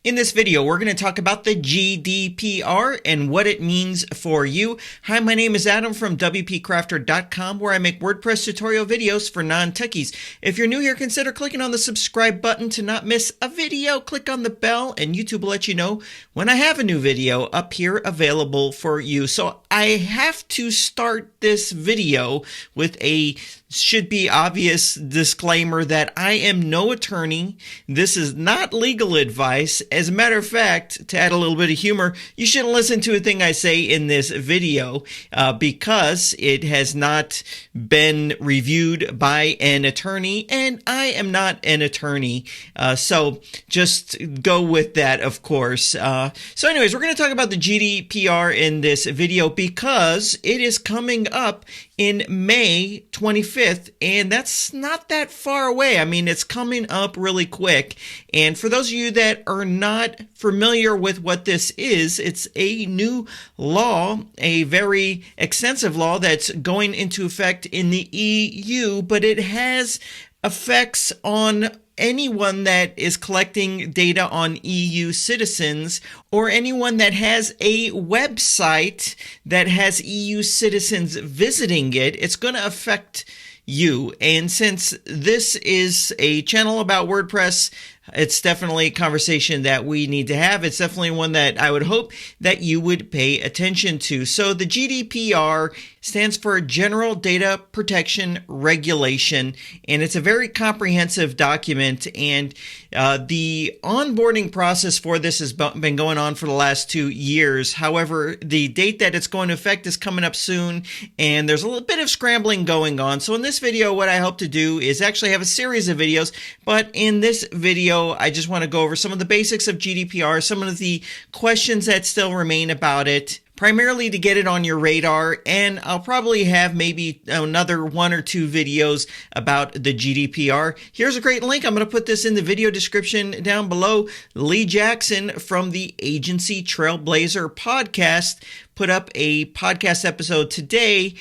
In this video, we're going to talk about the GDPR and what it means for you. Hi, my name is Adam from WPCrafter.com, where I make WordPress tutorial videos for non-techies. If you're new here, consider clicking on the subscribe button to not miss a video. Click on the bell, and YouTube will let you know when I have a new video up here available for you. So I have to start this video with a should be obvious disclaimer that I am no attorney. This is not legal advice. As a matter of fact, to add a little bit of humor, you shouldn't listen to a thing I say in this video because it has not been reviewed by an attorney, and I am not an attorney. So just go with that, of course. So anyways, we're going to talk about the GDPR in this video because it is coming up in May 25th, and that's not that far away. I mean, it's coming up really quick. And for those of you that are not familiar with what this is, it's a new law, a very extensive law that's going into effect in the EU, but it has effects on anyone that is collecting data on EU citizens or anyone that has a website that has EU citizens visiting it. It's going to affect you. And since this is a channel about WordPress, it's definitely a conversation that we need to have. It's definitely one that I would hope that you would pay attention to. So the GDPR stands for General Data Protection Regulation, and it's a very comprehensive document. And the onboarding process for this has been going on for the last 2 years. However, the date that it's going to affect is coming up soon, and there's a little bit of scrambling going on. So in this video, what I hope to do is actually have a series of videos, but in this video, I just want to go over some of the basics of GDPR, some of the questions that still remain about it, primarily to get it on your radar, and I'll probably have maybe another 1 or 2 videos about the GDPR. Here's a great link. I'm going to put this in the video description down below. Lee Jackson from the Agency Trailblazer podcast put up a podcast episode today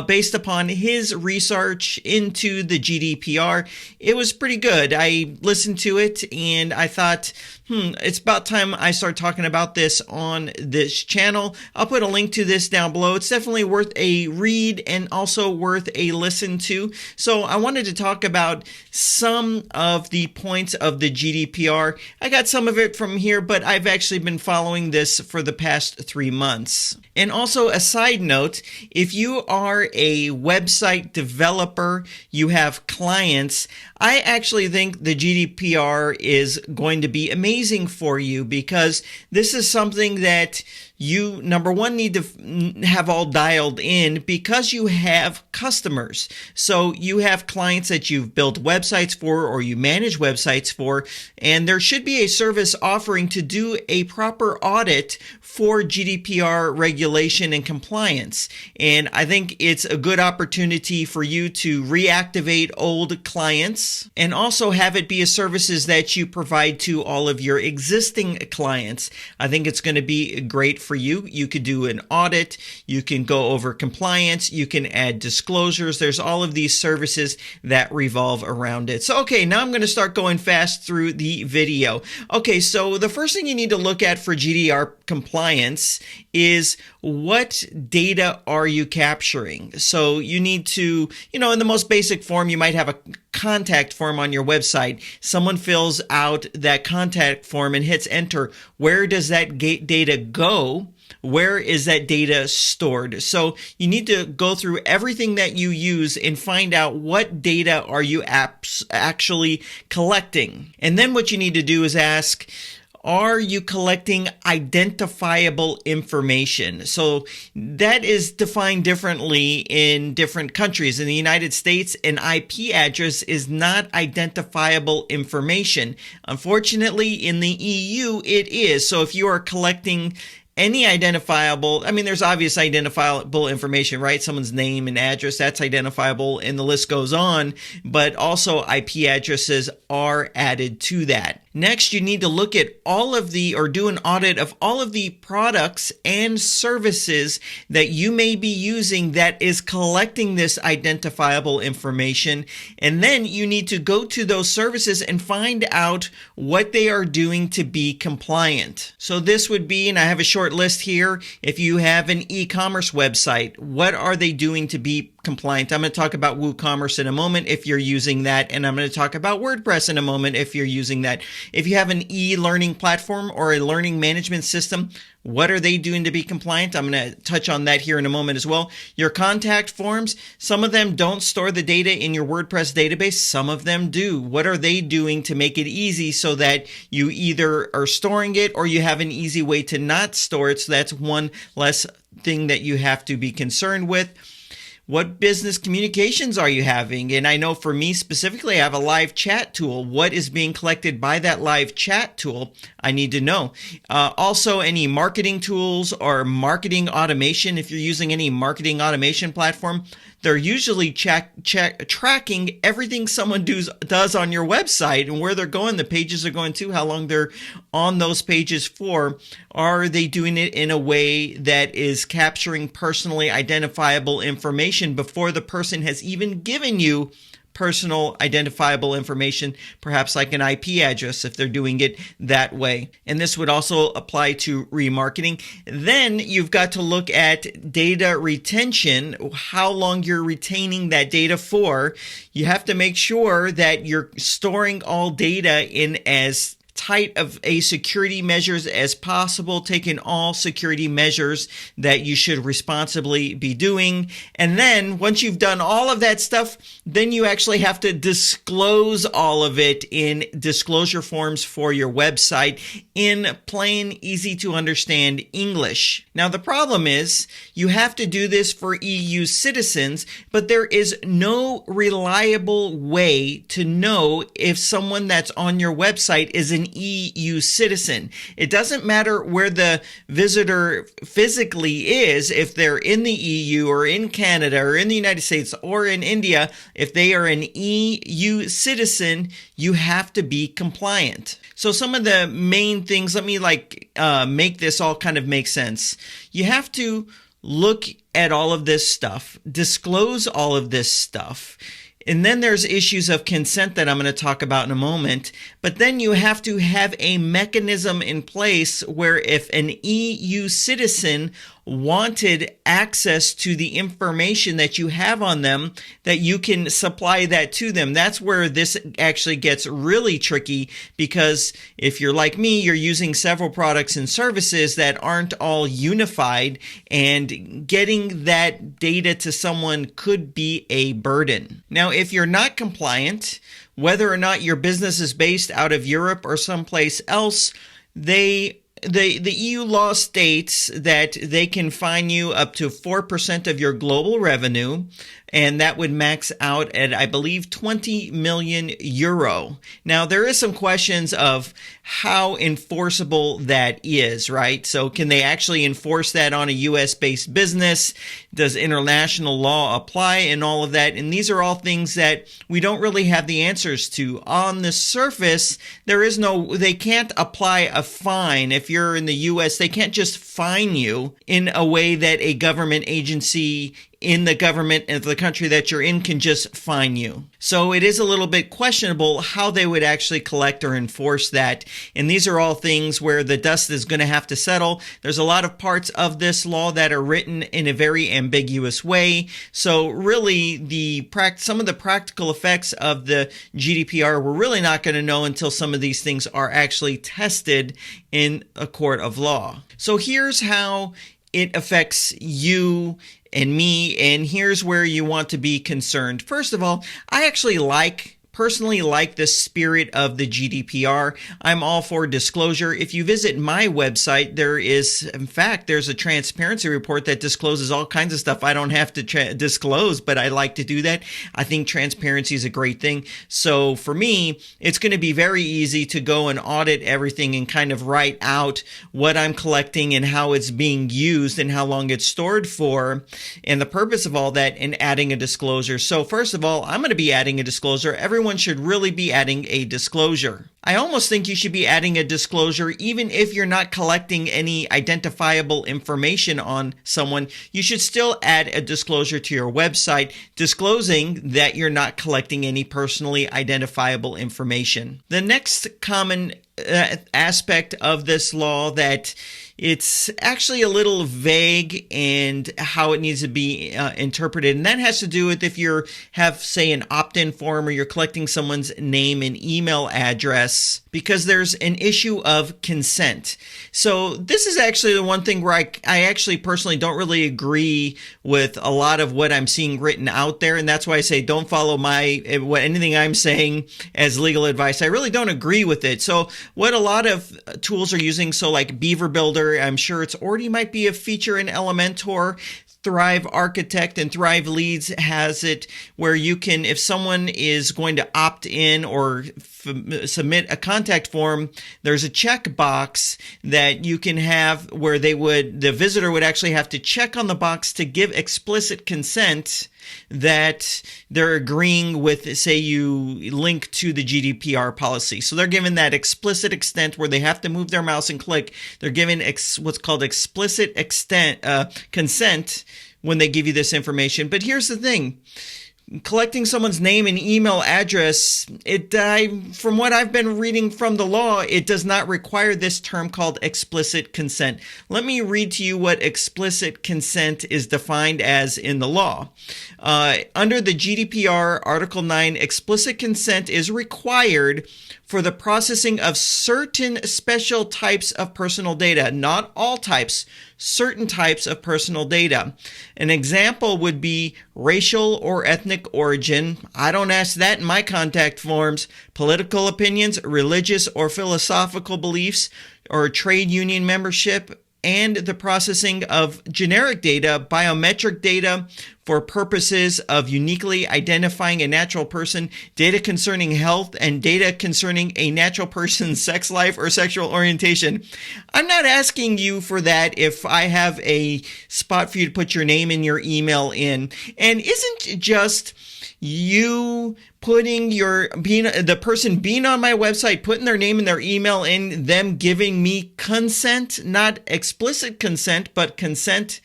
based upon his research into the GDPR. It was pretty good. I listened to it and I thought, it's about time I start talking about this on this channel. I'll put a link to this down below. It's definitely worth a read and also worth a listen to. So I wanted to talk about some of the points of the GDPR. I got some of it from here, but I've actually been following this for the past 3 months. And also a side note, if you are a website developer, you have clients, I actually think the GDPR is going to be amazing for you because this is something that you, number one, need to have all dialed in because you have customers. So you have clients that you've built websites for or you manage websites for, and there should be a service offering to do a proper audit for GDPR regulation and compliance. And I think it's a good opportunity for you to reactivate old clients and also have it be a services that you provide to all of your existing clients. I think it's going to be great for you. You could do an audit, you can go over compliance, you can add disclosures. There's all of these services that revolve around it. So, okay, now I'm going to start going fast through the video. Okay, so the first thing you need to look at for GDPR compliance is what data are you capturing? So you need to, in the most basic form, you might have a contact form on your website. Someone fills out that contact form and hits enter. Where does that data go? Where is that data stored? So you need to go through everything that you use and find out what data are you actually collecting. And then what you need to do is ask, are you collecting identifiable information? So that is defined differently in different countries. In the United States, an IP address is not identifiable information. Unfortunately, in the EU, it is. So if you are collecting any identifiable, I mean, there's obvious identifiable information, right? Someone's name and address, that's identifiable, and the list goes on, but also IP addresses are added to that. Next, you need to look at do an audit of all of the products and services that you may be using that is collecting this identifiable information. And then you need to go to those services and find out what they are doing to be compliant. So this would be, and I have a short list here, if you have an e-commerce website, what are they doing to be compliant? I'm going to talk about WooCommerce in a moment if you're using that, and I'm going to talk about WordPress in a moment if you're using that. If you have an e-learning platform or a learning management system, what are they doing to be compliant? I'm going to touch on that here in a moment as well. Your contact forms, some of them don't store the data in your WordPress database. Some of them do. What are they doing to make it easy so that you either are storing it or you have an easy way to not store it? So that's one less thing that you have to be concerned with. What business communications are you having? And I know for me specifically, I have a live chat tool. What is being collected by that live chat tool? I need to know. Also, any marketing tools or marketing automation. If you're using any marketing automation platform, they're usually tracking everything someone does on your website and where they're going, the pages are going to, how long they're on those pages for. Are they doing it in a way that is capturing personally identifiable information before the person has even given you personal identifiable information, perhaps like an IP address if they're doing it that way? And this would also apply to remarketing. Then you've got to look at data retention, how long you're retaining that data for. You have to make sure that you're storing all data in as tight of a security measures as possible, taking all security measures that you should responsibly be doing. And then once you've done all of that stuff, then you actually have to disclose all of it in disclosure forms for your website in plain, easy to understand English. Now, the problem is you have to do this for EU citizens, but there is no reliable way to know if someone that's on your website is an EU citizen. It doesn't matter where the visitor physically is, if they're in the EU or in Canada or in the United States or in India. If they are an EU citizen, you have to be compliant. So some of the main things, let me make this all kind of make sense. You have to look at all of this stuff, disclose all of this stuff. And then there's issues of consent that I'm going to talk about in a moment. But then you have to have a mechanism in place where if an EU citizen wanted access to the information that you have on them, that you can supply that to them. That's where this actually gets really tricky, because if you're like me, you're using several products and services that aren't all unified, and getting that data to someone could be a burden. Now, if you're not compliant, whether or not your business is based out of Europe or someplace else, the EU law states that they can fine you up to 4% of your global revenue, and that would max out at, I believe, 20 million euro. Now, there is some questions of how enforceable that is, right? So can they actually enforce that on a US-based business? Does international law apply and all of that? And these are all things that we don't really have the answers to. On the surface, they can't apply a fine. If you're in the US, they can't just fine you in a way that a government agency in the government of the country that you're in can just fine you. So it is a little bit questionable how they would actually collect or enforce that. And these are all things where the dust is going to have to settle. There's a lot of parts of this law that are written in a very ambiguous way. So really, some of the practical effects of the GDPR, we're really not going to know until some of these things are actually tested in a court of law. So here's how it affects you and me, and here's where you want to be concerned. First of all, I actually like personally like the spirit of the GDPR. I'm all for disclosure. If you visit my website, there's a transparency report that discloses all kinds of stuff I don't have to disclose, but I like to do that. I think transparency is a great thing. So for me, it's going to be very easy to go and audit everything and kind of write out what I'm collecting and how it's being used and how long it's stored for and the purpose of all that, and adding a disclosure. So first of all, I'm going to be adding a disclosure. Everyone should really be adding a disclosure. I almost think you should be adding a disclosure even if you're not collecting any identifiable information on someone. You should still add a disclosure to your website disclosing that you're not collecting any personally identifiable information. The next common aspect of this law that it's actually a little vague and how it needs to be interpreted. And that has to do with if you have, say, an opt-in form or you're collecting someone's name and email address, because there's an issue of consent. So this is actually the one thing where I actually personally don't really agree with a lot of what I'm seeing written out there. And that's why I say don't follow anything I'm saying as legal advice. I really don't agree with it. So what a lot of tools are using, so like Beaver Builder, I'm sure it's already might be a feature in Elementor. Thrive Architect and Thrive Leads has it where you can, if someone is going to opt in or submit a contact form, there's a checkbox that you can have where the visitor would actually have to check on the box to give explicit consent that they're agreeing with, say you link to the GDPR policy. So they're given that explicit extent where they have to move their mouse and click. They're given what's called explicit consent when they give you this information. But here's the thing. Collecting someone's name and email address, from what I've been reading from the law, it does not require this term called explicit consent. Let me read to you what explicit consent is defined as in the law. Under the GDPR Article 9, explicit consent is required for the processing of certain special types of personal data, not all types, certain types of personal data. An example would be racial or ethnic origin. I don't ask that in my contact forms. Political opinions, religious or philosophical beliefs, or trade union membership, and the processing of generic data, biometric data for purposes of uniquely identifying a natural person, data concerning health, and data concerning a natural person's sex life or sexual orientation. I'm not asking you for that if I have a spot for you to put your name and your email in. And isn't just you putting the person being on my website, putting their name and their email in, them giving me consent, not explicit consent, but consent,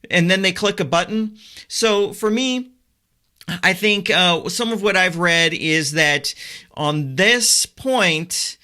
and then they click a button. So for me, I think some of what I've read is that on this point,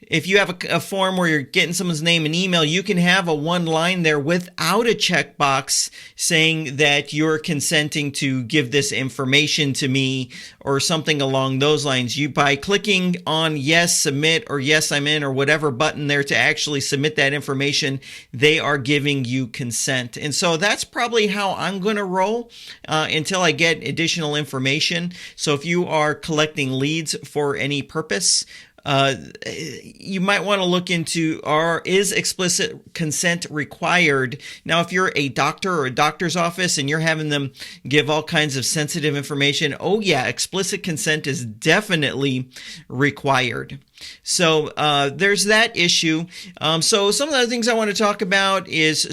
if you have a form where you're getting someone's name and email, you can have a one line there without a checkbox saying that you're consenting to give this information to me or something along those lines. By clicking on yes, submit, or yes, I'm in, or whatever button there to actually submit that information, they are giving you consent. And so that's probably how I'm going to roll until I get additional information. So if you are collecting leads for any purpose, you might want to look into, is explicit consent required? Now, if you're a doctor or a doctor's office and you're having them give all kinds of sensitive information, oh yeah, explicit consent is definitely required. So there's that issue. So some of the other things I want to talk about is,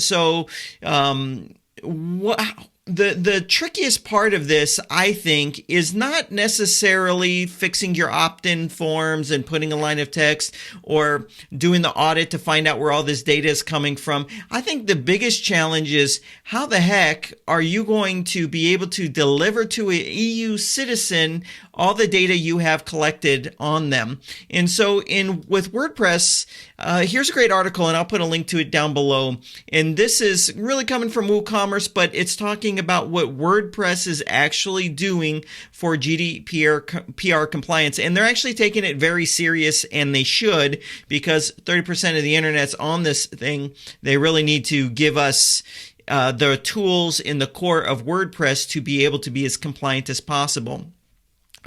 The trickiest part of this, I think, is not necessarily fixing your opt-in forms and putting a line of text or doing the audit to find out where all this data is coming from. I think the biggest challenge is how the heck are you going to be able to deliver to an EU citizen all the data you have collected on them? And so with WordPress, here's a great article, and I'll put a link to it down below. And this is really coming from WooCommerce, but it's talking about what WordPress is actually doing for GDPR compliance. And they're actually taking it very serious, and they should, because 30% of the internet's on this thing. They really need to give us the tools in the core of WordPress to be able to be as compliant as possible.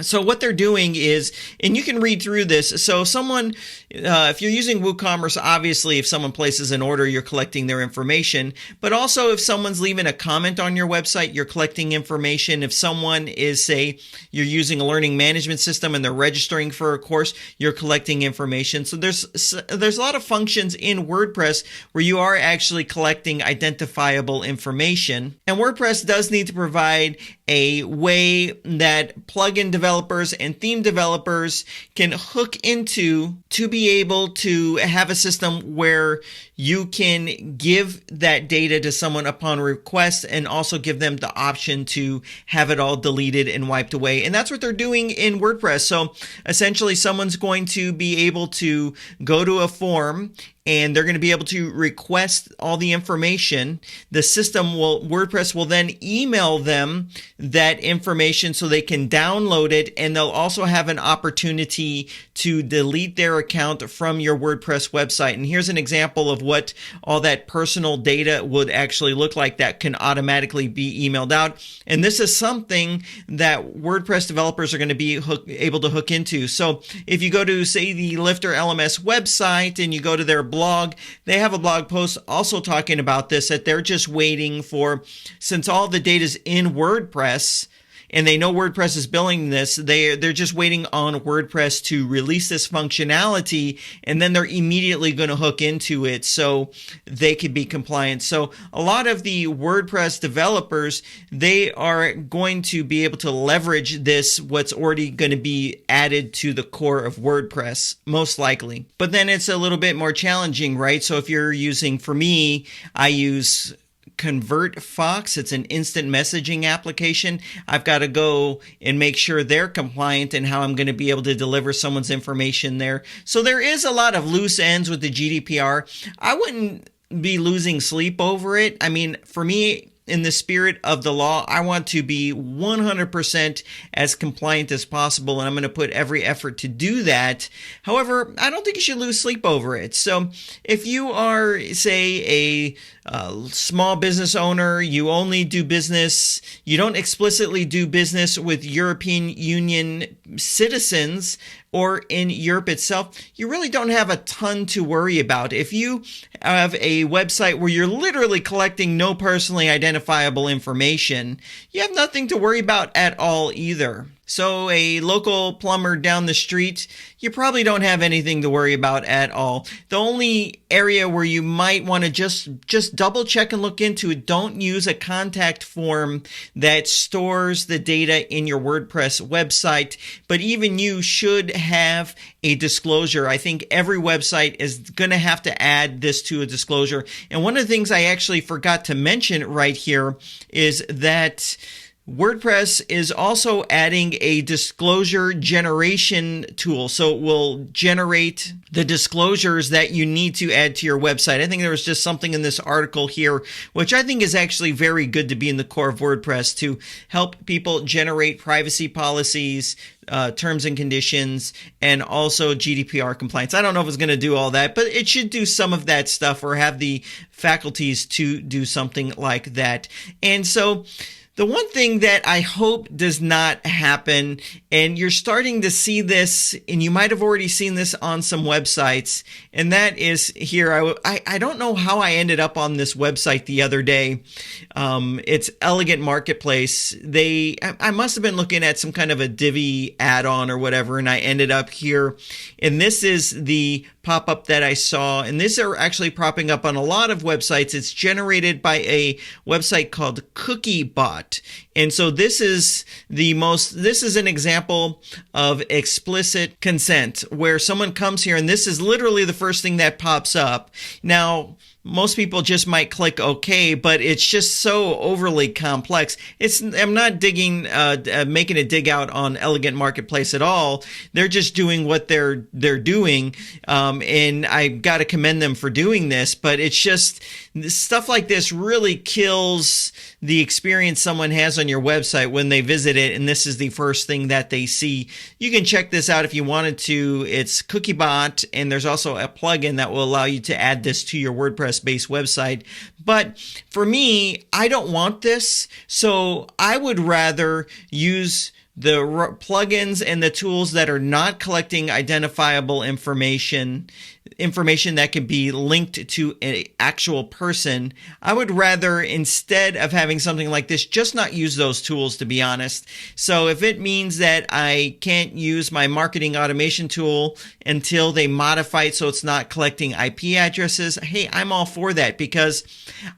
So what they're doing is, and you can read through this. So someone, if you're using WooCommerce, obviously if someone places an order, you're collecting their information. But also if someone's leaving a comment on your website, you're collecting information. If someone is, say, you're using a learning management system and they're registering for a course, you're collecting information. So there's a lot of functions in WordPress where you are actually collecting identifiable information. And WordPress does need to provide a way that plugin developers and theme developers can hook into to be able to have a system where you can give that data to someone upon request and also give them the option to have it all deleted and wiped away. And that's what they're doing in WordPress. So essentially someone's going to be able to go to a form and they're going to be able to request all the information. The system WordPress will then email them that information so they can download it, and they'll also have an opportunity to delete their account from your WordPress website. And here's an example of what all that personal data would actually look like that can automatically be emailed out. And this is something that WordPress developers are going to be able to hook into. So if you go to, say, the Lifter LMS website and you go to their blog, they have a blog post also talking about this, that they're just waiting for, since all the data is in WordPress and they know WordPress is billing this, they're just waiting on WordPress to release this functionality, and then they're immediately going to hook into it so they could be compliant. So a lot of the WordPress developers, they are going to be able to leverage this, what's already going to be added to the core of WordPress, most likely. But then it's a little bit more challenging, right? So if you're using, for me, I use ConvertFox. It's an instant messaging application. I've got to go and make sure they're compliant and how I'm going to be able to deliver someone's information there. So there is a lot of loose ends with the GDPR. I wouldn't be losing sleep over it. I mean, for me, in the spirit of the law, I want to be 100% as compliant as possible, and I'm going to put every effort to do that. However, I don't think you should lose sleep over it. So if you are, say, a small business owner, you only do business, you don't explicitly do business with European Union citizens or in Europe itself, you really don't have a ton to worry about. If you have a website where you're literally collecting no personally identifiable information, you have nothing to worry about at all either. So a local plumber down the street, you probably don't have anything to worry about at all. The only area where you might want to just double check and look into it, don't use a contact form that stores the data in your WordPress website, but even you should have a disclosure. I think every website is going to have to add this to a disclosure. And one of the things I actually forgot to mention right here is that WordPress is also adding a disclosure generation tool. So it will generate the disclosures that you need to add to your website. I think there was just something in this article here, which I think is actually very good to be in the core of WordPress, to help people generate privacy policies, terms and conditions, and also GDPR compliance. I don't know if it's going to do all that, but it should do some of that stuff or have the faculties to do something like that. And so the one thing that I hope does not happen, and you're starting to see this, and you might have already seen this on some websites, and that is here. I don't know how I ended up on this website the other day. It's Elegant Marketplace. I must have been looking at some kind of a Divi add-on or whatever, and I ended up here. And this is the pop-up that I saw, and these are actually popping up on a lot of websites. It's generated by a website called CookieBot. And so this is an example of explicit consent, where someone comes here and this is literally the first thing that pops up. Now, most people just might click OK, but it's just so overly complex. I'm not making a dig out on Elegant Marketplace at all. They're just doing what they're doing, and I got to commend them for doing this. But it's just stuff like this really kills the experience someone has on your website when they visit it, and this is the first thing that they see. You can check this out if you wanted to. It's CookieBot, and there's also a plugin that will allow you to add this to your WordPress-based website. But for me, I don't want this, so I would rather use plugins and the tools that are not collecting identifiable information that can be linked to an actual person, I would rather, instead of having something like this, just not use those tools, to be honest. So if it means that I can't use my marketing automation tool until they modify it so it's not collecting IP addresses, hey, I'm all for that, because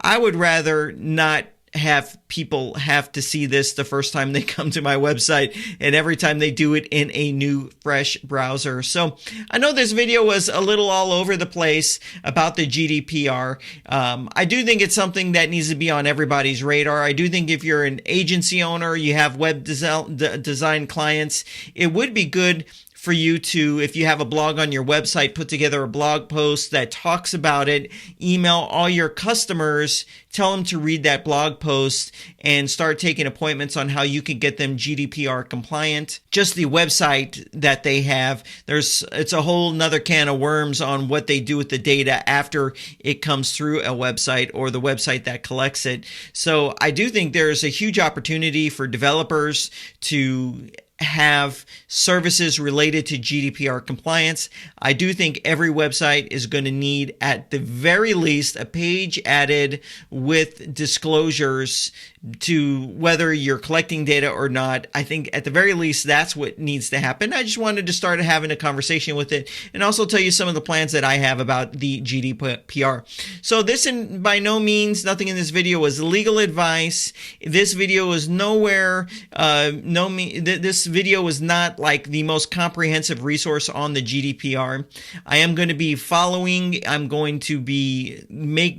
I would rather not have people have to see this the first time they come to my website and every time they do it in a new, fresh browser. So I know this video was a little all over the place about the GDPR. I do think it's something that needs to be on everybody's radar. I do think if you're an agency owner, you have web design clients, it would be good for you to, if you have a blog on your website, put together a blog post that talks about it, email all your customers, tell them to read that blog post, and start taking appointments on how you can get them GDPR compliant. Just the website that they have, it's a whole nother can of worms on what they do with the data after it comes through a website or the website that collects it. So I do think there's a huge opportunity for developers to have services related to GDPR compliance. I do think every website is going to need, at the very least, a page added with disclosures to whether you're collecting data or not. I think at the very least, that's what needs to happen. I just wanted to start having a conversation with it and also tell you some of the plans that I have about the GDPR. So this, by no means, nothing in this video was legal advice. This video is nowhere, this video was not like the most comprehensive resource on the GDPR. I am going to be following, I'm going to be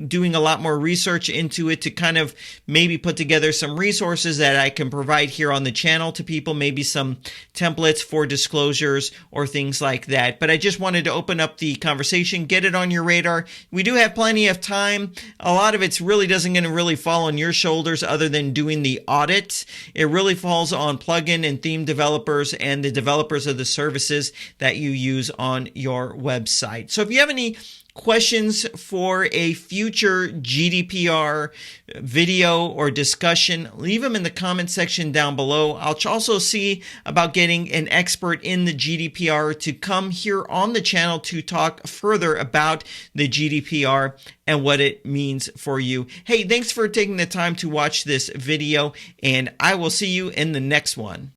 doing a lot more research into it to kind of maybe put together some resources that I can provide here on the channel to people, maybe some templates for disclosures or things like that. But I just wanted to open up the conversation, get it on your radar. We do have plenty of time. A lot of it really doesn't going to really fall on your shoulders other than doing the audit. It really falls on plugin and theme developers and the developers of the services that you use on your website. So if you have any questions for a future GDPR video or discussion, leave them in the comment section down below. I'll also see about getting an expert in the GDPR to come here on the channel to talk further about the GDPR and what it means for you. Hey, thanks for taking the time to watch this video, and I will see you in the next one.